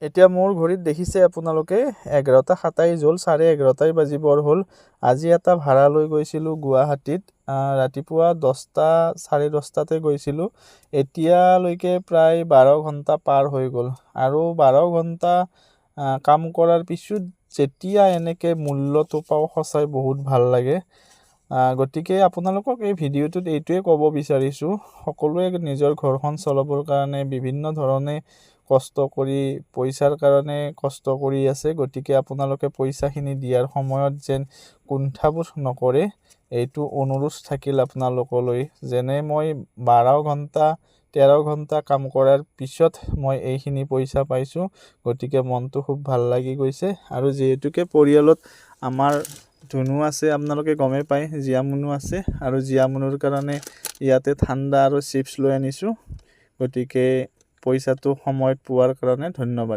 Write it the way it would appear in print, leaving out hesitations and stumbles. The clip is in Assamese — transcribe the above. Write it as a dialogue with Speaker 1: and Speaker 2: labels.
Speaker 1: এতিয়া মোৰ ঘড়ীত দেখিছে আপোনালোকে 11:27 হ'ল, 11:30 বাজিবৰ হ'ল। আজি এটা ভাড়া লৈ গৈছিলোঁ গুৱাহাটীত। ৰাতিপুৱা 10টা 10:30 গৈছিলোঁ। এতিয়ালৈকে প্ৰায় 12 ঘণ্টা পাৰ হৈ গ'ল। আৰু 12 ঘণ্টা কাম কৰাৰ পিছত যেতিয়া এনেকৈ মূল্যটো পাওঁ সঁচাই বহুত ভাল লাগে। গতিকে আপোনালোকক এই ভিডিঅ'টোত এইটোৱে ক'ব বিচাৰিছোঁ, সকলোৱে নিজৰ ঘৰখন চলাবৰ কাৰণে বিভিন্ন ধৰণে কষ্ট কৰি পইচাৰ কাৰণে কষ্ট কৰি আছে। গতিকে আপোনালোকে পইচাখিনি দিয়াৰ সময়ত যেন কুণ্ঠাবোধ নকৰে, এইটো অনুৰোধ থাকিল আপোনালোকলৈ। যেনে মই 12 ঘণ্টা 13 ঘণ্টা কাম কৰাৰ পিছত মই এইখিনি পইচা পাইছোঁ। গতিকে মনটো খুব ভাল লাগি গৈছে। আৰু যিহেতুকে পৰিয়ালত আমাৰ ধুনু আছে, আপোনালোকে গমেই পায়, জীয়ামুনু আছে। আৰু জীয়ামুনুৰ কাৰণে ইয়াতে ঠাণ্ডা আৰু চিপছ লৈ আনিছোঁ। গতিকে পইচাটো সময়ত পোৱাৰ কাৰণে ধন্যবাদ।